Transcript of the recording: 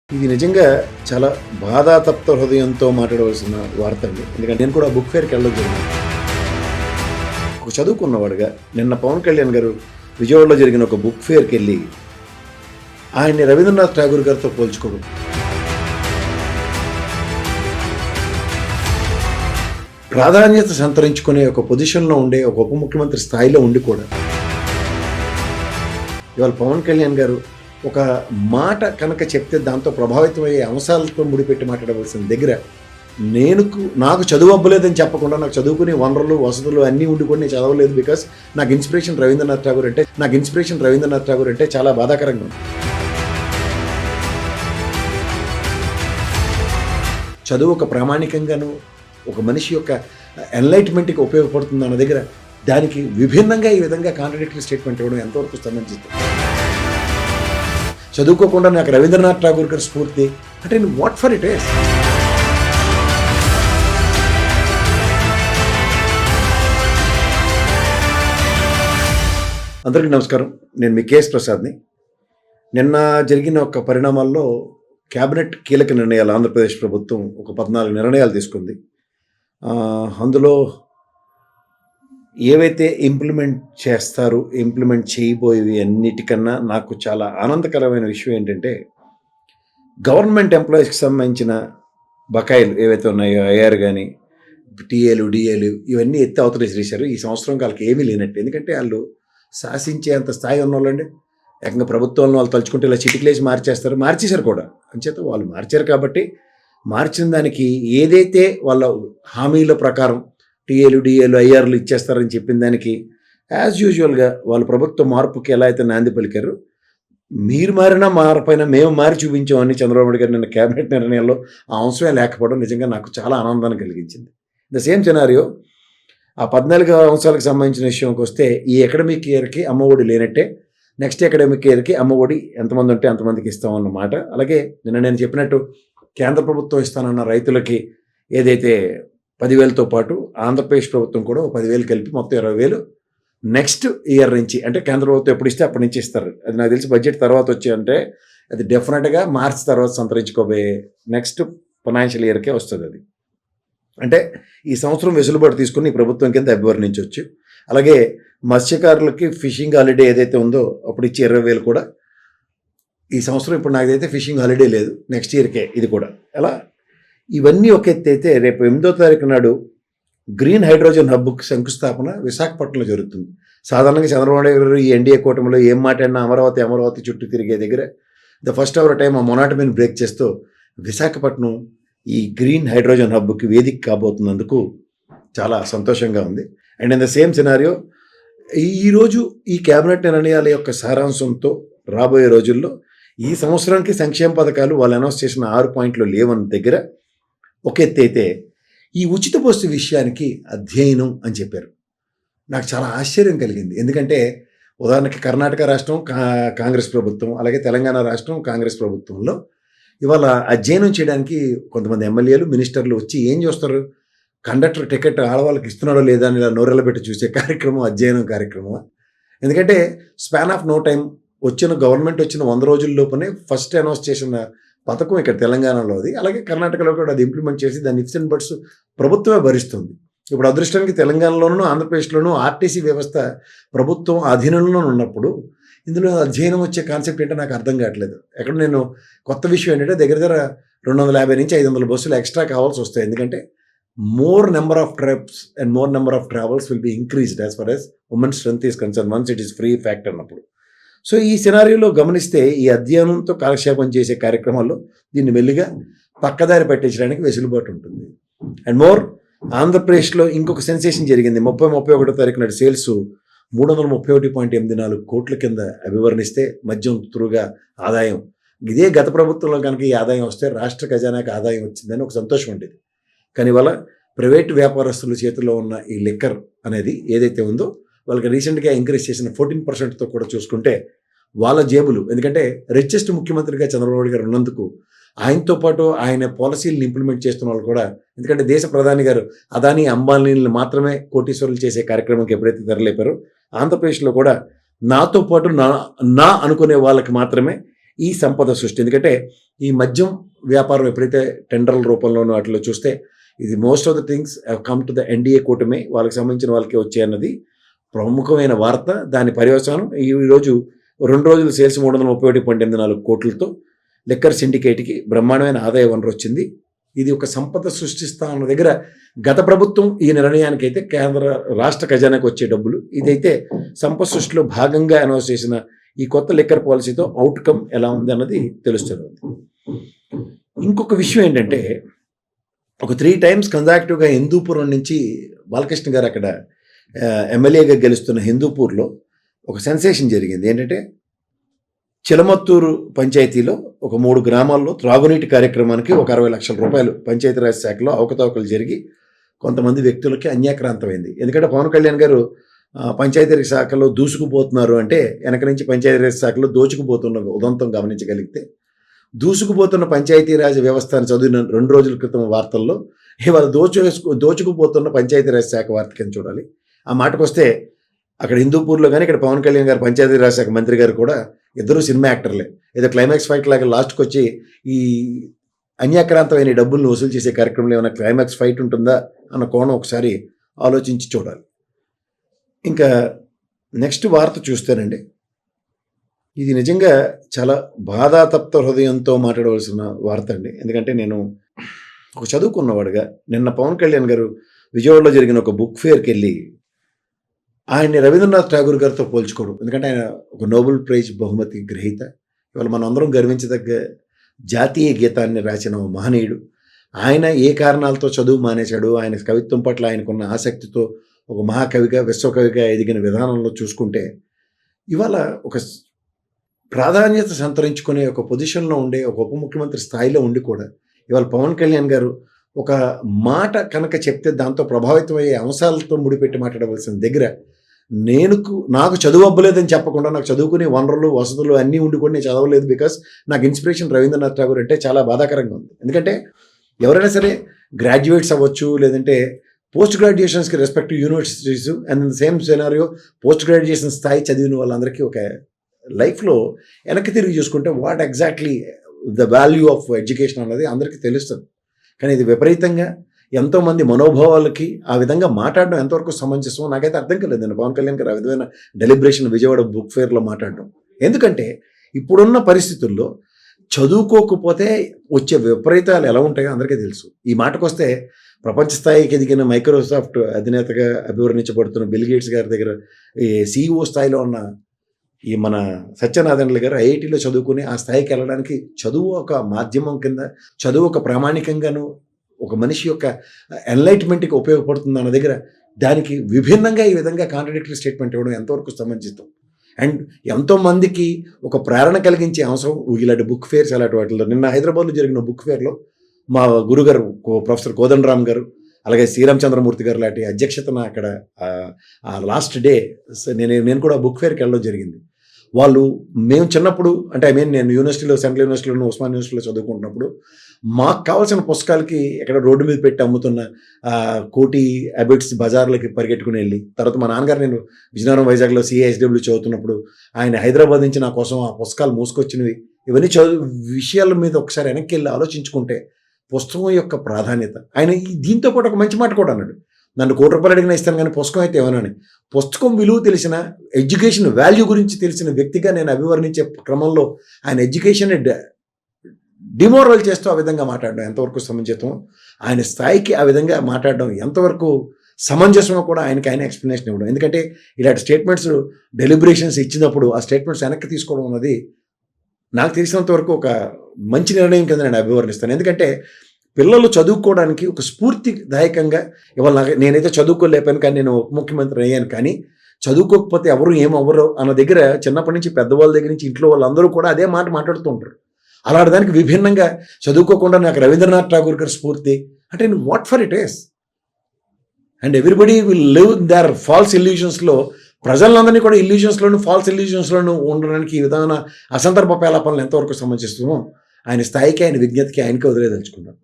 ఇది నిజంగా చాలా బాధాతప్త హృదయంతో మాట్లాడవలసిన వార్త అండి. ఎందుకంటే నేను కూడా బుక్ ఫేర్‌కి వెళ్ళడం జరిగింది. ఒక చదువుకున్నవాడుగా నిన్న పవన్ కళ్యాణ్ గారు విజయవాడలో జరిగిన ఒక బుక్ ఫేర్‌కి వెళ్ళి ఆయన్ని రవీంద్రనాథ్ ఠాగూర్ గారితో పోల్చుకోవడం. ప్రాధాన్యత సంతరించుకునే ఒక పొజిషన్‌లో ఉండే ఒక ఉప ముఖ్యమంత్రి స్థాయిలో ఉండి కూడా ఇవాళ పవన్ కళ్యాణ్ గారు ఒక మాట కనుక చెప్తే దాంతో ప్రభావితమయ్యే అంశాలతో ముడిపెట్టి మాట్లాడవలసిన దగ్గర నాకు చదువు అవ్వలేదని చెప్పకుండా నాకు చదువుకునే వనరులు వసతులు అన్నీ ఉండి కూడా నేను చదవలేదు. బికాస్ నాకు ఇన్స్పిరేషన్ రవీంద్రనాథ్ ఠాగూర్ అంటే చాలా బాధాకరంగా ఉంది. చదువు ఒక ప్రామాణికంగాను ఒక మనిషి యొక్క ఎన్లైట్మెంట్కి ఉపయోగపడుతుంది అన్న దగ్గర దానికి విభిన్నంగా ఈ విధంగా కాంట్రడిక్టరీ స్టేట్మెంట్ ఇవ్వడం ఎంతవరకు సంబంధించింది. చదువుకోకుండా నాకు రవీంద్రనాథ్ ఠాగూర్ గారి స్ఫూర్తి అంటే వాట్ ఫర్ ఇట్ ఈస్. అందరికీ నమస్కారం. నేను మీ కేఎస్ ప్రసాద్ని. నిన్న జరిగిన ఒక పరిణామాల్లో క్యాబినెట్ కీలక నిర్ణయాలు ఆంధ్రప్రదేశ్ ప్రభుత్వం ఒక 14 నిర్ణయాలు తీసుకుంది. అందులో ఏవైతే ఇంప్లిమెంట్ చేయబోయేవి అన్నిటికన్నా నాకు చాలా ఆనందకరమైన విషయం ఏంటంటే గవర్నమెంట్ ఎంప్లాయీస్కి సంబంధించిన బకాయిలు ఏవైతే ఉన్నాయో ఐఆర్ కానీ టీఏలు డిఏలు ఇవన్నీ ఎత్తి అవతల చేశారు. ఈ సంవత్సరం వాళ్ళకి ఏమీ లేనట్టు. ఎందుకంటే వాళ్ళు శాసించేంత స్థాయి ఉన్న వాళ్ళండి. ఏకంగా ప్రభుత్వంలో వాళ్ళు తలుచుకుంటే ఇలా చిటికలేసి మార్చేశారు కూడా. అంచేత వాళ్ళు మార్చారు కాబట్టి మార్చిన దానికి ఏదైతే వాళ్ళ హామీల ప్రకారం టీఏలు డిఏలు ఐఆర్లు ఇచ్చేస్తారని చెప్పిన దానికి యాజ్ యూజువల్గా వాళ్ళు ప్రభుత్వ మార్పుకి ఎలా అయితే నాంది పలికారు, మీరు మారినా మారపైన మేము మారి చూపించామని చంద్రబాబు నాయుడు గారు నిన్న క్యాబినెట్ నిర్ణయాల్లో ఆ అంశమే లేకపోవడం నిజంగా నాకు చాలా ఆనందాన్ని కలిగించింది. ద సేమ్ సినారియో ఆ 14 అంశాలకు సంబంధించిన విషయంకి వస్తే ఈ అకాడమిక్ ఇయర్కి అమ్మఒడి లేనట్టే, నెక్స్ట్ అకాడమిక్ ఇయర్కి అమ్మఒడి ఎంతమంది ఉంటే అంతమందికి ఇస్తామన్నమాట. అలాగే నిన్న నేను చెప్పినట్టు కేంద్ర ప్రభుత్వం ఇస్తానన్న రైతులకి ఏదైతే 10,000తో పాటు ఆంధ్రప్రదేశ్ ప్రభుత్వం కూడా 10,000 కలిపి మొత్తం 20,000 నెక్స్ట్ ఇయర్ నుంచి, అంటే కేంద్ర ప్రభుత్వం ఎప్పుడు ఇస్తే అప్పటి నుంచి ఇస్తారు. అది నాకు తెలిసి బడ్జెట్ తర్వాత వచ్చి అంటే అది డెఫినెట్గా మార్చి తర్వాత సంతరించుకోబోయే నెక్స్ట్ ఫైనాన్షియల్ ఇయర్కే వస్తుంది. అది అంటే ఈ సంవత్సరం వెసులుబాటు తీసుకుని ఈ ప్రభుత్వం కింద అభివర్ణించవచ్చు. అలాగే మత్స్యకారులకి ఫిషింగ్ హాలిడే ఏదైతే ఉందో అప్పుడు ఇచ్చే 20,000 కూడా ఈ సంవత్సరం ఇప్పుడు నాకైతే ఫిషింగ్ హాలిడే లేదు, నెక్స్ట్ ఇయర్కే ఇది కూడా. ఎలా ఇవన్నీ ఒక ఎత్తు అయితే రేపు 8వ తారీఖు నాడు గ్రీన్ హైడ్రోజన్ హబ్కి శంకుస్థాపన విశాఖపట్నంలో జరుగుతుంది. సాధారణంగా చంద్రబాబు నాయుడు గారు ఈ ఎన్డీఏ కూటమిలో ఏం మాట్లాడినా అమరావతి చుట్టూ తిరిగే దగ్గర ద ఫస్ట్ అవర్ టైం ఆ మొనాటమీని బ్రేక్ చేస్తూ విశాఖపట్నం ఈ గ్రీన్ హైడ్రోజన్ హబ్కి వేదిక కాబోతున్నందుకు చాలా సంతోషంగా ఉంది. And in the same scenario ఈరోజు ఈ క్యాబినెట్ నిర్ణయాల యొక్క సారాంశంతో రాబోయే రోజుల్లో ఈ సంవత్సరానికి సంక్షేమ పథకాలు వాళ్ళు అనౌన్స్ చేసిన 6 పాయింట్లు లేవన్న దగ్గర ఒక ఎత్తు అయితే ఈ ఉచిత బస్సు విషయానికి అధ్యయనం అని చెప్పారు. నాకు చాలా ఆశ్చర్యం కలిగింది. ఎందుకంటే ఉదాహరణకి కర్ణాటక రాష్ట్రం కాంగ్రెస్ ప్రభుత్వం, అలాగే తెలంగాణ రాష్ట్రం కాంగ్రెస్ ప్రభుత్వంలో ఇవాళ అధ్యయనం చేయడానికి కొంతమంది ఎమ్మెల్యేలు మినిస్టర్లు వచ్చి ఏం చేస్తారు, కండక్టర్ టికెట్ ఆడవాళ్ళకి ఇస్తున్నాడో లేదా అని ఇలా నోరెళ్ళబెట్టి చూసే కార్యక్రమం అధ్యయనం కార్యక్రమం. ఎందుకంటే span of no time government వచ్చిన 100 రోజుల్లోపునే ఫస్ట్ అనౌన్స్ చేసిన పథకం ఇక్కడ తెలంగాణలో అది, అలాగే కర్ణాటకలో కూడా అది ఇంప్లిమెంట్ చేసి దాని ఇఫ్స్ అండ్ బట్స్ ప్రభుత్వమే భరిస్తుంది. ఇప్పుడు అదృష్టానికి తెలంగాణలోనూ ఆంధ్రప్రదేశ్లోనూ ఆర్టీసీ వ్యవస్థ ప్రభుత్వం అధీనంలో ఉన్నప్పుడు ఇందులో అధ్యయనం వచ్చే కాన్సెప్ట్ ఏంటో నాకు అర్థం కావట్లేదు. ఎక్కడ నేను కొత్త విషయం ఏంటంటే దగ్గర 250 నుంచి 500 బస్సులు ఎక్స్ట్రా కావాల్సి వస్తాయి. ఎందుకంటే more number of trips and more number of travels will be increased as far as women's strength is concerned once it is free fact అన్నప్పుడు. సో ఈ సినారియోలో గమనిస్తే ఈ అధ్యయనంతో కాలక్షేపం చేసే కార్యక్రమాల్లో దీన్ని మెల్లిగా పక్కదారి పట్టించడానికి వెసులుబాటు ఉంటుంది. అండ్ మోర్ ఆంధ్రప్రదేశ్లో ఇంకొక సెన్సేషన్ జరిగింది. 31వ తారీఖు నాడు సేల్స్ 331.84 కోట్ల కింద అభివర్ణిస్తే మద్యం త్రూగా ఆదాయం, ఇదే గత ప్రభుత్వంలో కనుక ఈ ఆదాయం వస్తే రాష్ట్ర ఖజానాకి ఆదాయం వచ్చిందని ఒక సంతోషం ఉండేది. కానీ ఇవాళ ప్రైవేట్ వ్యాపారస్తుల చేతిలో ఉన్న ఈ లిక్కర్ అనేది ఏదైతే ఉందో వాళ్ళకి రీసెంట్గా ఇంక్రీజ్ చేసిన 14%తో కూడా చూసుకుంటే వాళ్ళ జేబులు, ఎందుకంటే రిచెస్ట్ ముఖ్యమంత్రిగా చంద్రబాబు నాయుడు గారు ఉన్నందుకు ఆయనతో పాటు ఆయన పాలసీలను ఇంప్లిమెంట్ చేస్తున్న వాళ్ళు కూడా, ఎందుకంటే దేశ ప్రధాని గారు అదానీ అంబానీలను మాత్రమే కోటీశ్వరులు చేసే కార్యక్రమంకి ఎప్పుడైతే తెరలేపారో ఆంధ్రప్రదేశ్లో కూడా నాతో పాటు నా అనుకునే వాళ్ళకి మాత్రమే ఈ సంపద సృష్టి. ఎందుకంటే ఈ మద్యం వ్యాపారం ఎప్పుడైతే టెండర్ల రూపంలోనూ వాటిలో చూస్తే ఇది most of the things come to the NDA కూటమి, వాళ్ళకి సంబంధించిన వాళ్ళకి వచ్చాయి అన్నది ప్రముఖమైన వార్త. దాని పర్యవసానం ఈరోజు 2 రోజుల సేల్స్ 331.84 కోట్లతో లిక్కర్ సిండికేట్కి బ్రహ్మాండమైన ఆదాయ వనరు వచ్చింది. ఇది ఒక సంపద సృష్టిస్తా అన్న దగ్గర గత ప్రభుత్వం ఈ నిర్ణయానికి అయితే కేంద్ర రాష్ట్ర ఖజానాకు వచ్చే డబ్బులు, ఇదైతే సంపద సృష్టిలో భాగంగా అనౌన్స్ చేసిన ఈ కొత్త లిక్కర్ పాలసీతో అవుట్కమ్ ఎలా ఉంది అన్నది తెలుస్తుంది. ఇంకొక విషయం ఏంటంటే ఒక 3 times కన్సాక్టివ్గా హిందూపురం నుంచి బాలకృష్ణ గారు అక్కడ ఎమ్మెల్యేగా గెలుస్తున్న హిందూపూర్లో ఒక సెన్సేషన్ జరిగింది. ఏంటంటే చిలమత్తూరు పంచాయతీలో ఒక 3 గ్రామాల్లో త్రాగునీటి కార్యక్రమానికి ఒక 60 లక్షల రూపాయలు పంచాయతీరాజ్ శాఖలో అవకతవకలు జరిగి కొంతమంది వ్యక్తులకి అన్యాక్రాంతమైంది. ఎందుకంటే పవన్ కళ్యాణ్ గారు పంచాయతీరాజ్ శాఖలో దూసుకుపోతున్నారు అంటే వెనక నుంచి పంచాయతీరాజ్ శాఖలో దోచుకుపోతున్న ఉదంతం గమనించగలిగితే, దూసుకుపోతున్న పంచాయతీరాజ్ వ్యవస్థను చదివిన 2 రోజుల క్రితం వార్తల్లో ఇవాళ దోచుకుపోతున్న పంచాయతీరాజ్ శాఖ వార్త కింద చూడాలి. ఆ మాటకు వస్తే అక్కడ హిందూపూర్లో కానీ ఇక్కడ పవన్ కళ్యాణ్ గారు పంచాయతీరాజ్ శాఖ మంత్రి గారు కూడా ఇద్దరు సినిమా యాక్టర్లే. ఏదో క్లైమాక్స్ ఫైట్ లాగా లాస్ట్కి వచ్చి ఈ అన్యాక్రాంతమైన డబ్బులను వసూలు చేసే కార్యక్రమంలో ఏమైనా క్లైమాక్స్ ఫైట్ ఉంటుందా అన్న కోణం ఒకసారి ఆలోచించి చూడాలి. ఇంకా నెక్స్ట్ వార్త చూస్తేనండి, ఇది నిజంగా చాలా బాధాతప్త హృదయంతో మాట్లాడవలసిన వార్త అండి. ఎందుకంటే నేను ఒక చదువుకున్నవాడుగా నిన్న పవన్ కళ్యాణ్ గారు విజయవాడలో జరిగిన ఒక బుక్ ఫేర్కి వెళ్ళి ఆయన్ని రవీంద్రనాథ్ ఠాగూర్ గారితో పోల్చుకోవడం, ఎందుకంటే ఆయన ఒక నోబెల్ ప్రైజ్ బహుమతి గ్రహీత, ఇవాళ మనం అందరం గర్వించదగ్గ జాతీయ గీతాన్ని రాసిన మహనీయుడు. ఆయన ఏ కారణాలతో చదువు మానేశాడు, ఆయన కవిత్వం పట్ల ఆయనకున్న ఆసక్తితో ఒక మహాకవిగా విశ్వకవిగా ఎదిగిన విధానంలో చూసుకుంటే ఇవాళ ఒక ప్రాధాన్యత సంతరించుకునే ఒక పొజిషన్లో ఉండే ఒక ఉప ముఖ్యమంత్రి స్థాయిలో ఉండి కూడా ఇవాళ పవన్ కళ్యాణ్ గారు ఒక మాట కనుక చెప్తే దాంతో ప్రభావితమయ్యే అంశాలతో ముడిపెట్టి మాట్లాడవలసిన దగ్గర నాకు చదువు అవ్వలేదని చెప్పకుండా నాకు చదువుకునే వనరులు వసతులు అన్నీ ఉండి కూడా నేను చదవలేదు, బికాస్ నాకు ఇన్స్పిరేషన్ రవీంద్రనాథ్ ఠాగూర్ అంటే చాలా బాధాకరంగా ఉంది. ఎందుకంటే ఎవరైనా సరే గ్రాడ్యుయేట్స్ అవ్వచ్చు, లేదంటే పోస్ట్ గ్రాడ్యుయేషన్స్కి respective universities and same scenario post graduation స్థాయి చదివిన వాళ్ళందరికీ ఒక లైఫ్లో వెనక్కి తిరిగి చూసుకుంటే what exactly the value of education అన్నది అందరికీ తెలుస్తుంది. కానీ ఇది విపరీతంగా ఎంతోమంది మనోభావాలకి ఆ విధంగా మాట్లాడడం ఎంతవరకు సమంజసమో నాకైతే అర్థం కాలేదు. నేను పవన్ కళ్యాణ్ గారు ఆ విధమైన డెలిబ్రేషన్ విజయవాడ బుక్ ఫేర్లో మాట్లాడడం, ఎందుకంటే ఇప్పుడున్న పరిస్థితుల్లో చదువుకోకపోతే వచ్చే విపరీతాలు ఎలా ఉంటాయో అందరికీ తెలుసు. ఈ మాటకు వస్తే ప్రపంచ స్థాయికి ఎదిగిన మైక్రోసాఫ్ట్ అధినేతగా అభివర్ణించబడుతున్న బిల్ గేట్స్ గారి దగ్గర ఈ CEO స్థాయిలో ఉన్న ఈ మన సత్యనారాయణ గారు ఐఐటీలో చదువుకుని ఆ స్థాయికి వెళ్ళడానికి చదువు ఒక మాధ్యమం కింద, చదువు ఒక ప్రామాణికంగాను ఒక మనిషి యొక్క ఎన్లైట్మెంట్కి ఉపయోగపడుతుంది అన్న దగ్గర దానికి విభిన్నంగా ఈ విధంగా కాంట్రడిక్టరీ స్టేట్మెంట్ ఇవ్వడం ఎంతవరకు సమంజసం. అండ్ ఎంతోమందికి ఒక ప్రేరణ కలిగించే అంశం ఇలాంటి బుక్ ఫేర్స్ అలాంటి వాటిలో. నిన్న హైదరాబాద్లో జరిగిన బుక్ ఫేర్లో మా గురుగారు ప్రొఫెసర్ కోదండరామ్ గారు, అలాగే శ్రీరామచంద్రమూర్తి గారు లాంటి అధ్యక్షతన అక్కడ లాస్ట్ డే నేను కూడా బుక్ ఫేర్కి వెళ్ళడం జరిగింది. మేము చిన్నప్పుడు అంటే నేను యూనివర్సిటీలో, సెంట్రల్ యూనివర్సిటీలో, ఉస్మాన్ యూనివర్సిటీలో చదువుకుంటున్నప్పుడు మాకు కావాల్సిన పుస్తకాలకి ఎక్కడ రోడ్డు మీద పెట్టి అమ్ముతున్న కోటి అబిట్స్ బజార్లకి పరిగెట్టుకుని వెళ్ళి, తర్వాత మా నాన్నగారు నేను విజయనగరం వైజాగ్లో CISW చదువుతున్నప్పుడు ఆయన హైదరాబాద్ నుంచి నా కోసం ఆ పుస్తకాలు మోసుకొచ్చినవి, ఇవన్నీ విషయాల మీద ఒకసారి వెనక్కి వెళ్ళి ఆలోచించుకుంటే పుస్తకం యొక్క ప్రాధాన్యత. ఆయన దీంతో పాటు ఒక మంచి మాట కూడా అన్నాడు, నన్ను ₹1,00,00,000 అడిగినా ఇస్తాను కానీ పుస్తకం అయితే ఏమన్నాను. పుస్తకం విలువ తెలిసిన, ఎడ్యుకేషన్ వాల్యూ గురించి తెలిసిన వ్యక్తిగా నేను అభివర్ణించే క్రమంలో ఆయన ఎడ్యుకేషన్ డిమోరల్ చేస్తూ ఆ విధంగా మాట్లాడడం ఎంతవరకు సమంజసం, ఆయన స్థాయికి ఆ విధంగా మాట్లాడడం ఎంతవరకు సమంజసమో కూడా ఆయన ఎక్స్ప్లెనేషన్ ఇవ్వడం. ఎందుకంటే ఇలాంటి స్టేట్మెంట్స్ డెలిబరేషన్స్ ఇచ్చినప్పుడు ఆ స్టేట్మెంట్స్ వెనక్కి తీసుకోవడం అన్నది నాకు తెలిసినంత వరకు ఒక మంచి నిర్ణయం కింద నేను అభివర్ణిస్తాను. ఎందుకంటే పిల్లలు చదువుకోవడానికి ఒక స్ఫూర్తిదాయకంగా ఇవాళ నేనైతే చదువుకోలేపాను కానీ నేను ఉప ముఖ్యమంత్రి అయ్యాను, కానీ చదువుకోకపోతే ఎవరు ఏమవ్వరు అన్న దగ్గర చిన్నప్పటి నుంచి పెద్దవాళ్ళ దగ్గర నుంచి ఇంట్లో వాళ్ళందరూ కూడా అదే మాట మాట్లాడుతూ ఉంటారు. అలాంటి దానికి విభిన్నంగా చదువుకోకుండా నాకు రవీంద్రనాథ్ ఠాగూర్ గారి స్ఫూర్తి అంటే what for it is. And everybody will live their false ఇల్యూషన్స్లో, ప్రజలందరినీ కూడా ఇల్యూషన్స్లోను ఫాల్స్ ఇల్యూషన్స్లోను ఉండడానికి ఈ విధమైన అసందర్భ పేలాపనలు ఎంతవరకు సమంజసమో ఆయన స్థాయికి, ఆయన విజ్ఞతకి ఆయనకి వదిలేదలుచుకున్నాను.